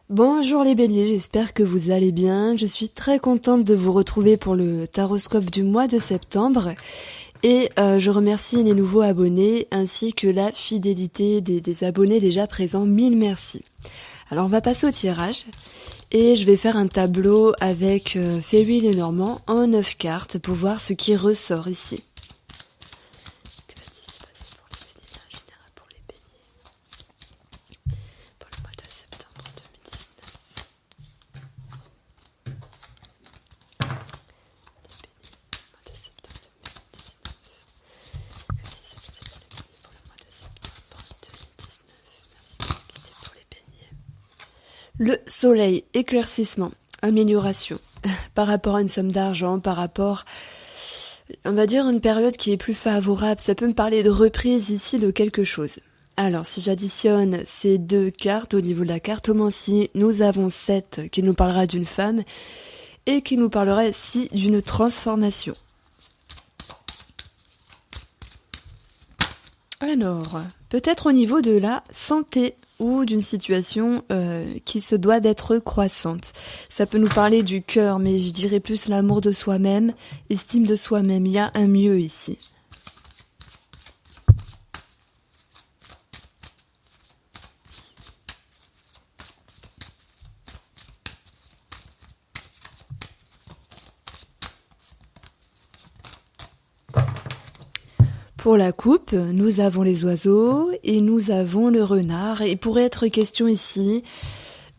Bonjour les béliers, j'espère que vous allez bien. Je suis très contente de vous retrouver pour le taroscope du mois de septembre et je remercie les nouveaux abonnés ainsi que la fidélité des abonnés déjà présents. Mille merci. Alors on va passer au tirage et je vais faire un tableau avec Ferry Lenormand en 9 cartes pour voir ce qui ressort ici. Que va-t-il se passer pour les béliers en général pour les béliers pour le mois de septembre 2019? Le soleil, éclaircissement, amélioration, par rapport à une somme d'argent, par rapport, on va dire, une période qui est plus favorable. Ça peut me parler de reprise ici de quelque chose. Alors, si j'additionne ces deux cartes au niveau de la cartomancie, nous avons 7 qui nous parlera d'une femme et qui nous parlera ici d'une transformation. Alors, peut-être au niveau de la santé ou d'une situation qui se doit d'être croissante. Ça peut nous parler du cœur, mais je dirais plus l'amour de soi-même, estime de soi-même. Il y a un mieux ici. Pour la coupe, nous avons les oiseaux et nous avons le renard. Il pourrait être question ici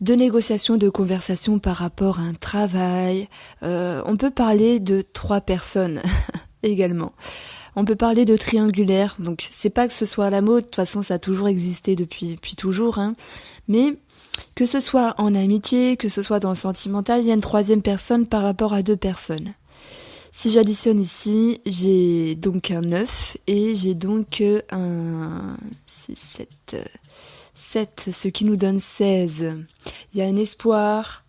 de négociation, de conversation par rapport à un travail. On peut parler de 3 personnes également. On peut parler de triangulaire. Donc c'est pas que ce soit à la mode, de toute façon ça a toujours existé depuis toujours. Mais que ce soit en amitié, que ce soit dans le sentimental, il y a une 3e personne par rapport à 2 personnes. Si j'additionne ici, j'ai donc un 9 et j'ai donc un 7, ce qui nous donne 16. Il y a un espoir,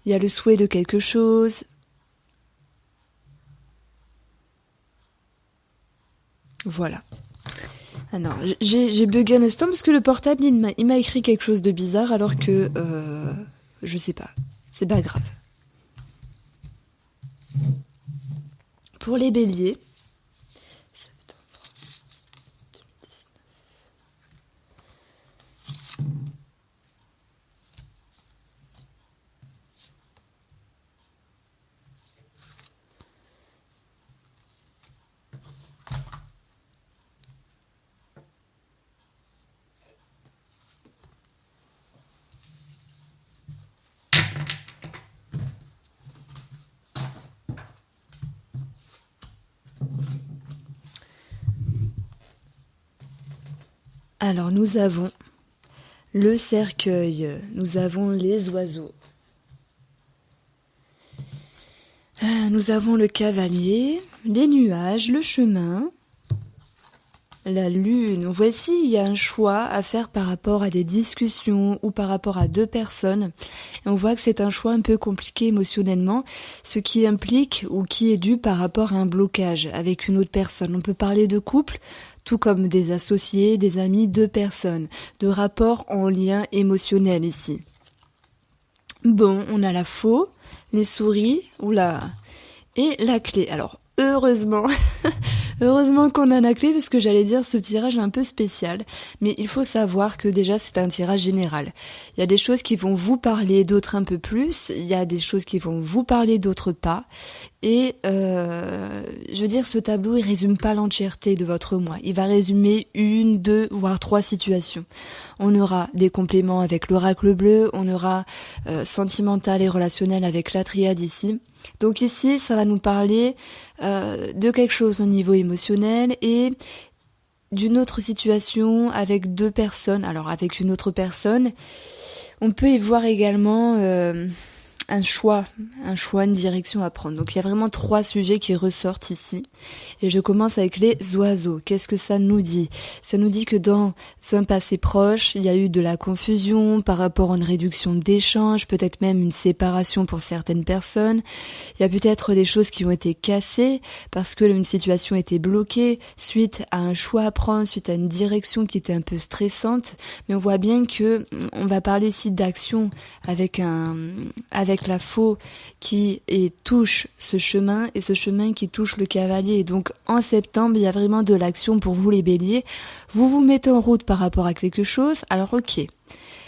il y a le souhait de quelque chose. Voilà. Ah non, j'ai bugué un instant parce que le portable, il m'a écrit quelque chose de bizarre alors que, je sais pas, c'est pas grave. Pour les béliers, alors nous avons le cercueil, nous avons les oiseaux. Nous avons le cavalier, les nuages, le chemin, la lune. Voici, il y a un choix à faire par rapport à des discussions ou par rapport à 2 personnes. Et on voit que c'est un choix un peu compliqué émotionnellement, ce qui implique ou qui est dû par rapport à un blocage avec une autre personne. On peut parler de couple, tout comme des associés, des amis, 2 personnes, de rapports en lien émotionnel ici. Bon, on a la faux, les souris, et la clé. Alors, heureusement, heureusement qu'on a la clé parce que j'allais dire ce tirage est un peu spécial, mais il faut savoir que déjà c'est un tirage général. Il y a des choses qui vont vous parler, d'autres un peu plus, il y a des choses qui vont vous parler, d'autres pas. Et je veux dire, ce tableau, il résume pas l'entièreté de votre mois. Il va résumer 1, 2, voire 3 situations. On aura des compléments avec l'oracle bleu, on aura sentimental et relationnel avec la triade ici. Donc ici, ça va nous parler de quelque chose au niveau émotionnel et d'une autre situation avec 2 personnes. Alors avec une autre personne, on peut y voir également un choix, une direction à prendre. Donc il y a vraiment 3 sujets qui ressortent ici. Et je commence avec les oiseaux. Qu'est-ce que ça nous dit? Ça nous dit que dans un passé proche, il y a eu de la confusion par rapport à une réduction d'échanges, peut-être même une séparation pour certaines personnes. Il y a peut-être des choses qui ont été cassées parce que une situation était bloquée suite à un choix à prendre, suite à une direction qui était un peu stressante. Mais on voit bien que on va parler ici d'action avec la faux qui touche ce chemin et ce chemin qui touche le cavalier. Et donc en septembre, il y a vraiment de l'action pour vous les béliers. Vous vous mettez en route par rapport à quelque chose. Alors ok,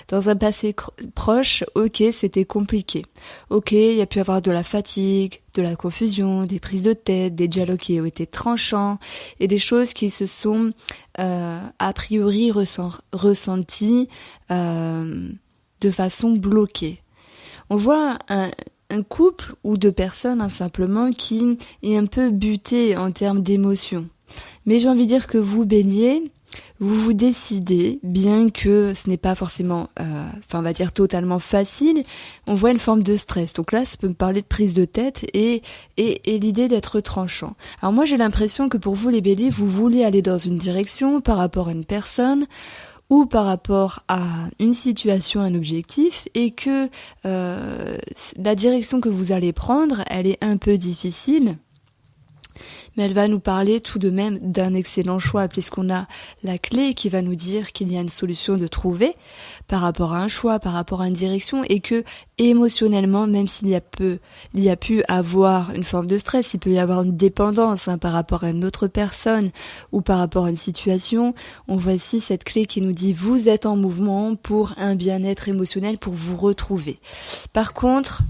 dans un passé proche, ok, c'était compliqué. Ok, il y a pu avoir de la fatigue, de la confusion, des prises de tête, des dialogues qui ont été tranchants et des choses qui se sont a priori ressenties de façon bloquée. On voit un couple ou 2 personnes simplement qui est un peu buté en termes d'émotions. Mais j'ai envie de dire que vous, bélier, vous décidez, bien que ce n'est pas forcément, on va dire totalement facile, on voit une forme de stress. Donc là, ça peut me parler de prise de tête et l'idée d'être tranchant. Alors moi, j'ai l'impression que pour vous, les béliers, vous voulez aller dans une direction par rapport à une personne, ou par rapport à une situation, un objectif, et que la direction que vous allez prendre, elle est un peu difficile, mais elle va nous parler tout de même d'un excellent choix, puisqu'on a la clé qui va nous dire qu'il y a une solution de trouver par rapport à un choix, par rapport à une direction, et que émotionnellement, même s'il y a pu avoir une forme de stress, il peut y avoir une dépendance par rapport à une autre personne ou par rapport à une situation, on voit ici cette clé qui nous dit vous êtes en mouvement pour un bien-être émotionnel, pour vous retrouver. Par contre,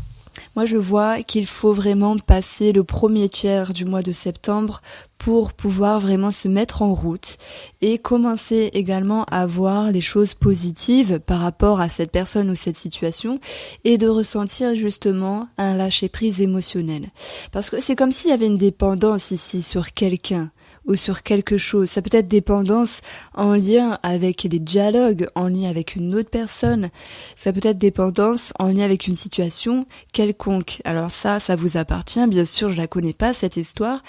moi, je vois qu'il faut vraiment passer le premier tiers du mois de septembre pour pouvoir vraiment se mettre en route et commencer également à voir les choses positives par rapport à cette personne ou cette situation et de ressentir justement un lâcher-prise émotionnel. Parce que c'est comme s'il y avait une dépendance ici sur quelqu'un ou sur quelque chose. Ça peut être dépendance en lien avec des dialogues, en lien avec une autre personne. Ça peut être dépendance en lien avec une situation quelconque. Alors ça vous appartient. Bien sûr, je la connais pas, cette histoire.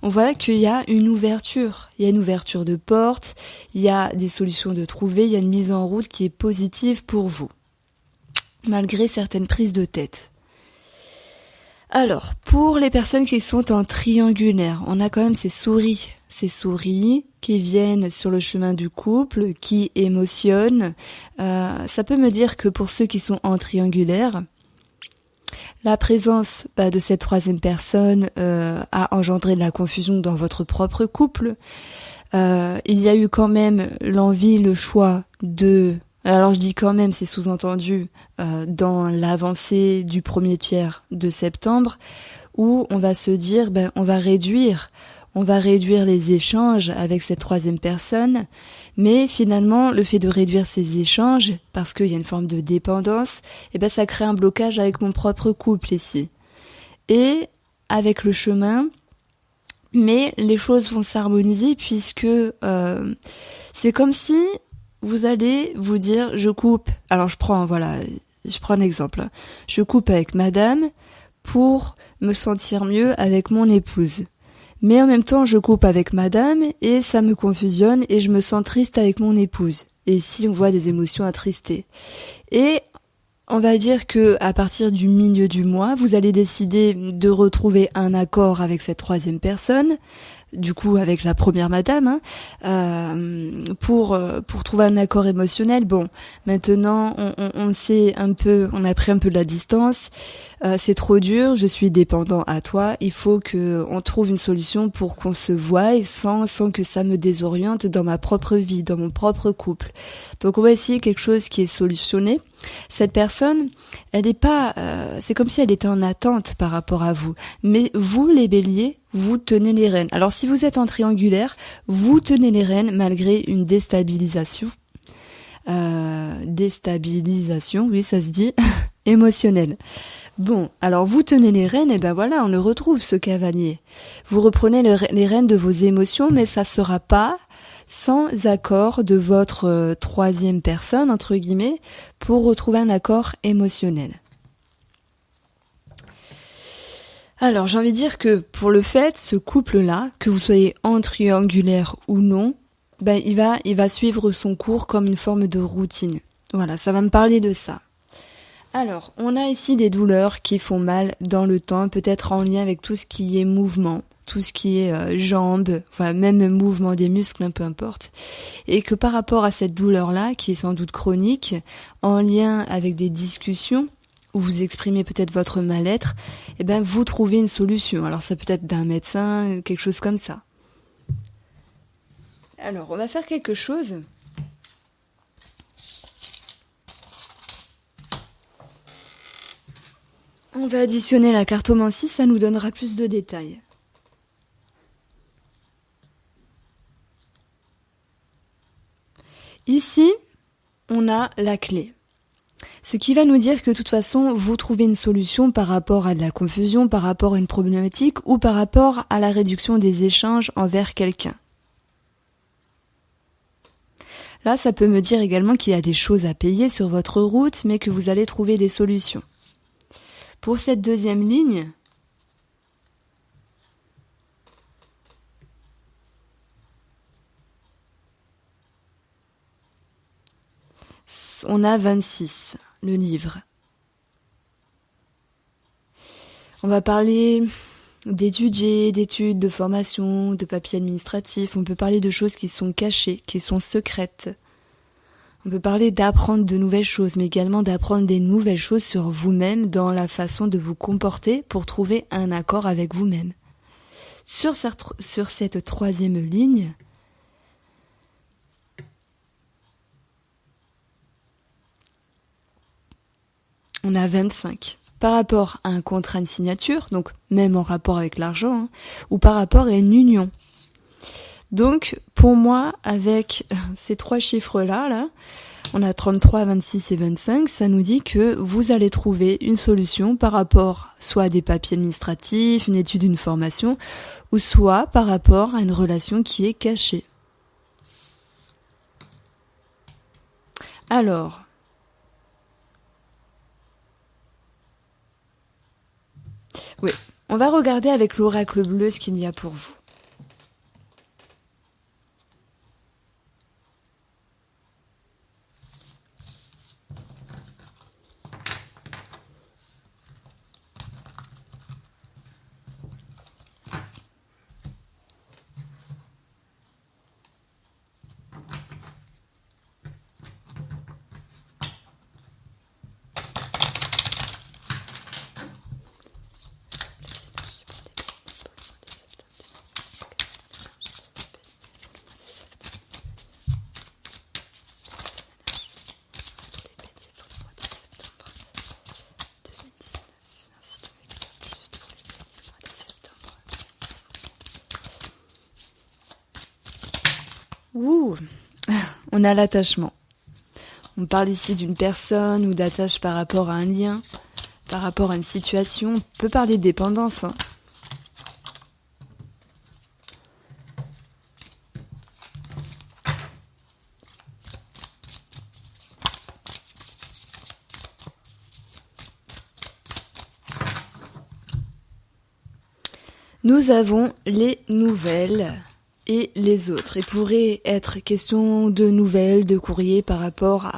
On voit qu'il y a une ouverture. Il y a une ouverture de porte. Il y a des solutions de trouver. Il y a une mise en route qui est positive pour vous. Malgré certaines prises de tête. Alors, pour les personnes qui sont en triangulaire, on a quand même ces souris qui viennent sur le chemin du couple, qui émotionnent. Ça peut me dire que pour ceux qui sont en triangulaire, la présence de cette 3e personne a engendré de la confusion dans votre propre couple. Il y a eu quand même l'envie, le choix de... Alors je dis quand même, c'est sous-entendu dans l'avancée du premier tiers de septembre, où on va se dire, on va réduire les échanges avec cette 3e personne, mais finalement le fait de réduire ces échanges, parce qu'il y a une forme de dépendance, ça crée un blocage avec mon propre couple ici. Et avec le chemin, mais les choses vont s'harmoniser puisque c'est comme si vous allez vous dire, je coupe. Alors je prends un exemple. Je coupe avec madame pour me sentir mieux avec mon épouse. Mais en même temps, je coupe avec madame et ça me confusionne et je me sens triste avec mon épouse. Et ici, on voit des émotions attristées. Et on va dire que à partir du milieu du mois, vous allez décider de retrouver un accord avec cette 3e personne, du coup avec la première madame, pour trouver un accord émotionnel. Bon, maintenant on sait un peu, on a pris un peu de la distance. C'est trop dur, je suis dépendant à toi. Il faut que on trouve une solution pour qu'on se voie sans que ça me désoriente dans ma propre vie, dans mon propre couple. Donc on va essayer quelque chose qui est solutionné. Cette personne, elle n'est pas, c'est comme si elle était en attente par rapport à vous. Mais vous, les béliers, vous tenez les rênes. Alors si vous êtes en triangulaire, vous tenez les rênes malgré une déstabilisation. Déstabilisation, oui ça se dit, émotionnelle. Bon, alors vous tenez les rênes, et voilà, on le retrouve ce cavalier. Vous reprenez les rênes de vos émotions, mais ça sera pas sans accord de votre 3e personne, entre guillemets, pour retrouver un accord émotionnel. Alors, j'ai envie de dire que pour le fait, ce couple-là, que vous soyez en triangulaire ou non, ben, il va suivre son cours comme une forme de routine. Voilà, ça va me parler de ça. Alors, on a ici des douleurs qui font mal dans le temps, peut-être en lien avec tout ce qui est mouvement, tout ce qui est jambes, enfin même mouvement des muscles, peu importe. Et que par rapport à cette douleur-là, qui est sans doute chronique, en lien avec des discussions, où vous exprimez peut-être votre mal-être, eh ben vous trouvez une solution. Alors ça peut être d'un médecin, quelque chose comme ça. Alors, on va faire quelque chose. On va additionner la cartomancie, ça nous donnera plus de détails. Ici, on a la clé. Ce qui va nous dire que de toute façon, vous trouvez une solution par rapport à de la confusion, par rapport à une problématique ou par rapport à la réduction des échanges envers quelqu'un. Là, ça peut me dire également qu'il y a des choses à payer sur votre route, mais que vous allez trouver des solutions. Pour cette deuxième ligne, on a 26, le livre. On va parler d'étudier, d'études, de formation, de papiers administratifs. On peut parler de choses qui sont cachées, qui sont secrètes. On peut parler d'apprendre de nouvelles choses, mais également d'apprendre des nouvelles choses sur vous-même dans la façon de vous comporter pour trouver un accord avec vous-même. Sur cette troisième ligne, on a 25. Par rapport à un contrat de signature, donc même en rapport avec l'argent, ou par rapport à une union. Donc, pour moi, avec ces trois chiffres-là, on a 33, 26 et 25, ça nous dit que vous allez trouver une solution par rapport soit à des papiers administratifs, une étude, une formation, ou soit par rapport à une relation qui est cachée. Alors, oui, on va regarder avec l'oracle bleu ce qu'il y a pour vous. Ouh, on a l'attachement. On parle ici d'une personne ou d'attache par rapport à un lien, par rapport à une situation. On peut parler de dépendance. Nous avons les nouvelles et les autres. Il pourrait être question de nouvelles, de courriers par rapport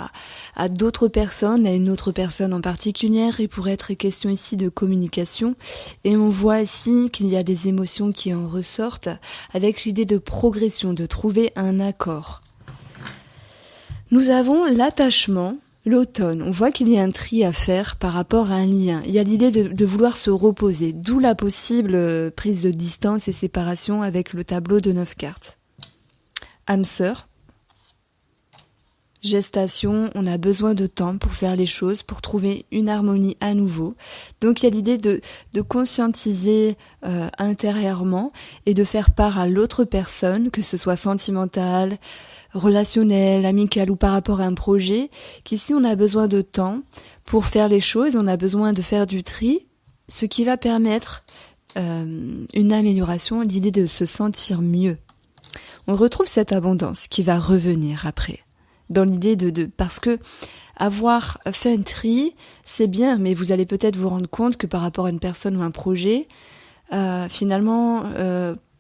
à d'autres personnes, à une autre personne en particulier. Il pourrait être question ici de communication. Et on voit ici qu'il y a des émotions qui en ressortent avec l'idée de progression, de trouver un accord. Nous avons l'attachement. L'automne, on voit qu'il y a un tri à faire par rapport à un lien. Il y a l'idée de vouloir se reposer, d'où la possible prise de distance et séparation avec le tableau de 9 cartes. Âme sœur, gestation, on a besoin de temps pour faire les choses, pour trouver une harmonie à nouveau. Donc il y a l'idée de conscientiser intérieurement et de faire part à l'autre personne, que ce soit sentimentale, relationnel, amical ou par rapport à un projet, qu'ici on a besoin de temps pour faire les choses, on a besoin de faire du tri, ce qui va permettre une amélioration, l'idée de se sentir mieux. On retrouve cette abondance qui va revenir après. dans l'idée parce que avoir fait un tri, c'est bien, mais vous allez peut-être vous rendre compte que par rapport à une personne ou un projet, finalement,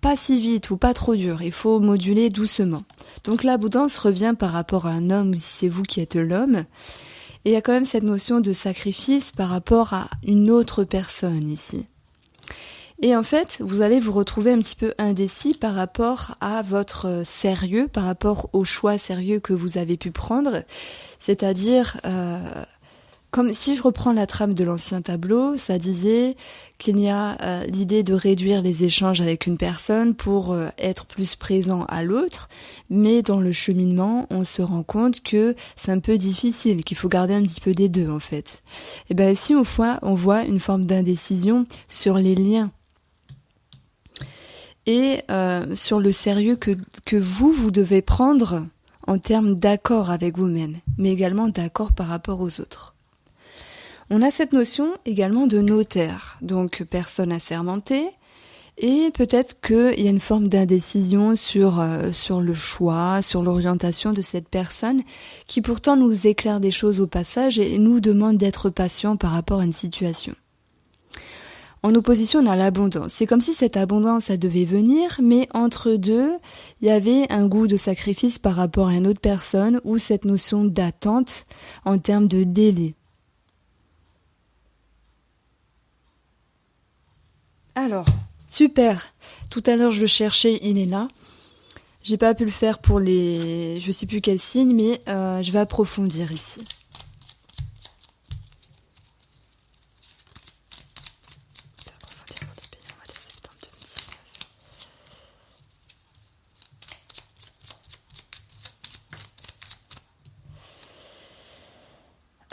pas si vite ou pas trop dur, il faut moduler doucement. Donc l'abondance revient par rapport à un homme, ou si c'est vous qui êtes l'homme, et il y a quand même cette notion de sacrifice par rapport à une autre personne ici. Et en fait, vous allez vous retrouver un petit peu indécis par rapport à votre sérieux, par rapport au choix sérieux que vous avez pu prendre. C'est-à-dire, comme si je reprends la trame de l'ancien tableau, ça disait qu'il y a l'idée de réduire les échanges avec une personne pour être plus présent à l'autre, mais dans le cheminement, on se rend compte que c'est un peu difficile, qu'il faut garder un petit peu des deux en fait. Et bien ici, on voit une forme d'indécision sur les liens. Et sur le sérieux que vous devez prendre en termes d'accord avec vous-même, mais également d'accord par rapport aux autres. On a cette notion également de notaire, donc personne assermentée, et peut-être qu'il y a une forme d'indécision sur le choix, sur l'orientation de cette personne, qui pourtant nous éclaire des choses au passage et nous demande d'être patient par rapport à une situation. En opposition, on a l'abondance. C'est comme si cette abondance, elle devait venir, mais entre deux, il y avait un goût de sacrifice par rapport à une autre personne ou cette notion d'attente en termes de délai. Alors, super. Tout à l'heure, je le cherchais, il est là. J'ai pas pu le faire pour je sais plus quel signe, mais je vais approfondir ici.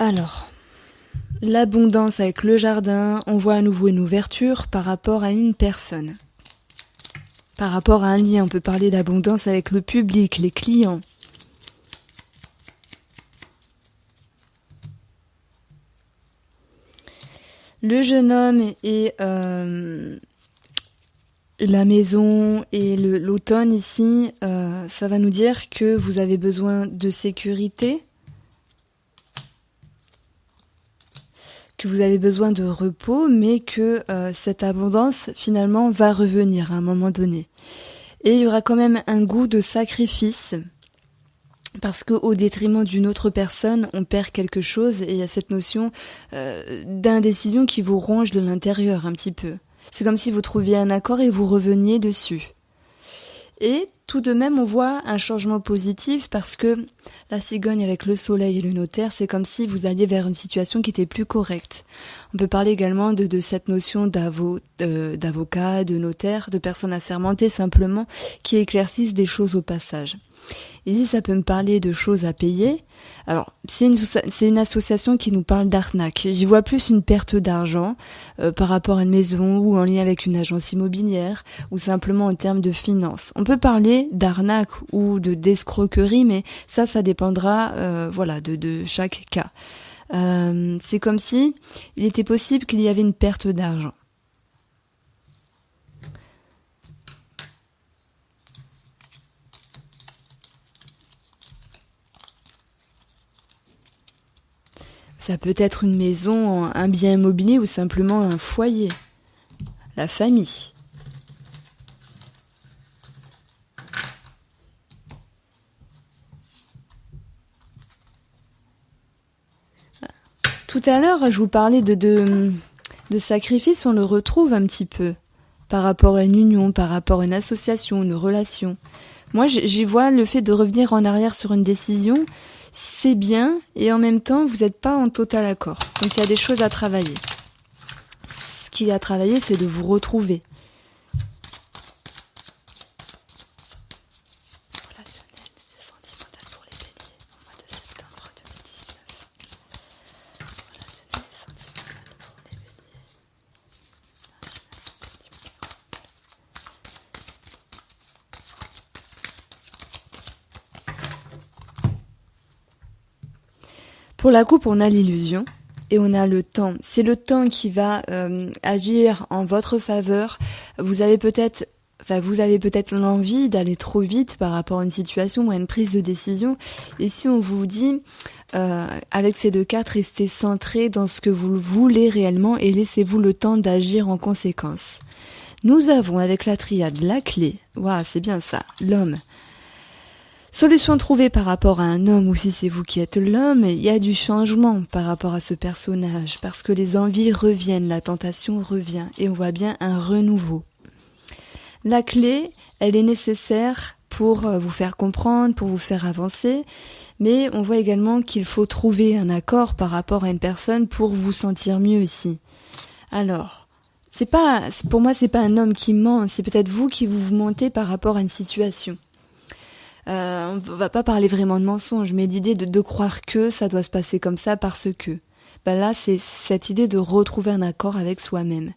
Alors, l'abondance avec le jardin, on voit à nouveau une ouverture par rapport à une personne. Par rapport à un lien, on peut parler d'abondance avec le public, les clients. Le jeune homme et la maison et l'automne ici, ça va nous dire que vous avez besoin de sécurité, que vous avez besoin de repos, mais que cette abondance, finalement, va revenir à un moment donné. Et il y aura quand même un goût de sacrifice, parce qu'au détriment d'une autre personne, on perd quelque chose, et il y a cette notion d'indécision qui vous ronge de l'intérieur un petit peu. C'est comme si vous trouviez un accord et vous reveniez dessus. Et tout de même, on voit un changement positif parce que la cigogne avec le soleil et le notaire, c'est comme si vous alliez vers une situation qui était plus correcte. On peut parler également de cette notion d'avocat, de notaire, de personnes assermentées simplement qui éclaircissent des choses au passage. Ici, ça peut me parler de choses à payer. Alors, c'est une association qui nous parle d'arnaque. J'y vois plus une perte d'argent par rapport à une maison ou en lien avec une agence immobilière ou simplement en termes de finances. On peut parler d'arnaque ou d'escroquerie, mais ça dépendra de chaque cas. C'est comme si il était possible qu'il y avait une perte d'argent. Ça peut être une maison, un bien immobilier ou simplement un foyer, la famille. Tout à l'heure, je vous parlais de sacrifice, on le retrouve un petit peu par rapport à une union, par rapport à une association, une relation. Moi, j'y vois le fait de revenir en arrière sur une décision, c'est bien, et en même temps, vous n'êtes pas en total accord. Donc, il y a des choses à travailler. Ce qu'il y a à travailler, c'est de vous retrouver. Relationnel et sentimental pour les béliers au mois de septembre 2019. Relationnel et sentimental pour les béliers. Pour la coupe, on a l'illusion et on a le temps. C'est le temps qui va agir en votre faveur. Vous avez peut-être vous avez peut-être l'envie d'aller trop vite par rapport à une situation ou à une prise de décision. Et si on vous dit, avec ces 2 cartes, restez centré dans ce que vous voulez réellement et laissez-vous le temps d'agir en conséquence. Nous avons avec la triade la clé. Waouh, c'est bien ça, l'homme. Solution trouvée par rapport à un homme, ou si c'est vous qui êtes l'homme, il y a du changement par rapport à ce personnage, parce que les envies reviennent, la tentation revient, et on voit bien un renouveau. La clé, elle est nécessaire pour vous faire comprendre, pour vous faire avancer, mais on voit également qu'il faut trouver un accord par rapport à une personne pour vous sentir mieux ici. Alors, pour moi, c'est pas un homme qui ment, c'est peut-être vous qui vous mentez par rapport à une situation. On va pas parler vraiment de mensonge, mais l'idée de croire que ça doit se passer comme ça parce que. Là, c'est cette idée de retrouver un accord avec soi-même.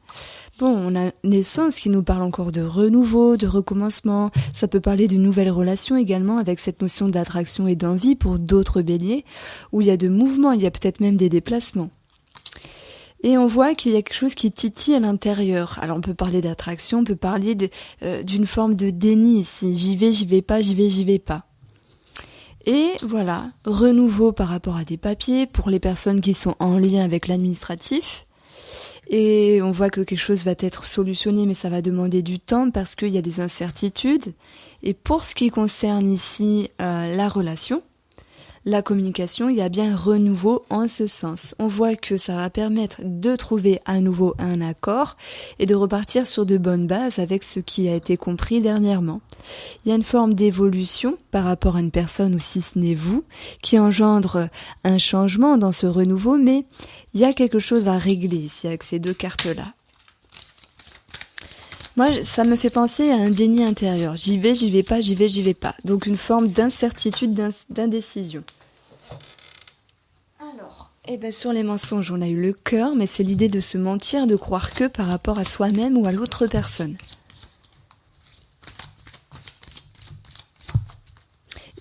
Bon, on a naissance qui nous parle encore de renouveau, de recommencement. Ça peut parler d'une nouvelle relation également avec cette notion d'attraction et d'envie pour d'autres béliers, où il y a de mouvements, il y a peut-être même des déplacements. Et on voit qu'il y a quelque chose qui titille à l'intérieur. Alors on peut parler d'attraction, on peut parler d'une forme de déni ici. J'y vais pas, j'y vais pas. Et voilà, renouveau par rapport à des papiers pour les personnes qui sont en lien avec l'administratif. Et on voit que quelque chose va être solutionné, mais ça va demander du temps parce qu'il y a des incertitudes. Et pour ce qui concerne ici la relation, la communication, il y a bien renouveau en ce sens. On voit que ça va permettre de trouver à nouveau un accord et de repartir sur de bonnes bases avec ce qui a été compris dernièrement. Il y a une forme d'évolution par rapport à une personne ou si ce n'est vous qui engendre un changement dans ce renouveau, mais il y a quelque chose à régler ici avec ces 2 cartes-là. Moi, ça me fait penser à un déni intérieur. J'y vais pas, j'y vais pas. Donc une forme d'incertitude, d'indécision. Alors, sur les mensonges, on a eu le cœur, mais c'est l'idée de se mentir, de croire que par rapport à soi-même ou à l'autre personne.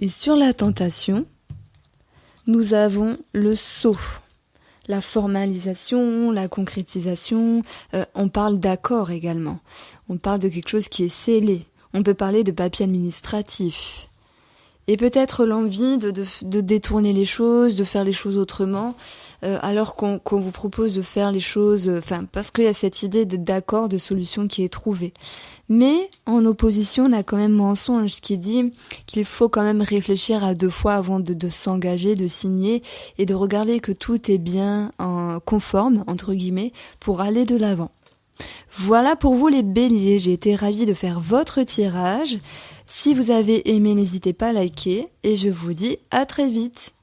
Et sur la tentation, nous avons le sceau. La formalisation, la concrétisation, on parle d'accord également. On parle de quelque chose qui est scellé. On peut parler de papier administratif. Et peut-être l'envie de détourner les choses, de faire les choses autrement, alors qu'on vous propose de faire les choses, parce qu'il y a cette idée d'accord, de solution qui est trouvée. Mais en opposition, on a quand même mensonge qui dit qu'il faut quand même réfléchir à 2 fois avant de s'engager, de signer et de regarder que tout est bien conforme, entre guillemets, pour aller de l'avant. Voilà pour vous les béliers, j'ai été ravie de faire votre tirage. Si vous avez aimé, n'hésitez pas à liker et je vous dis à très vite.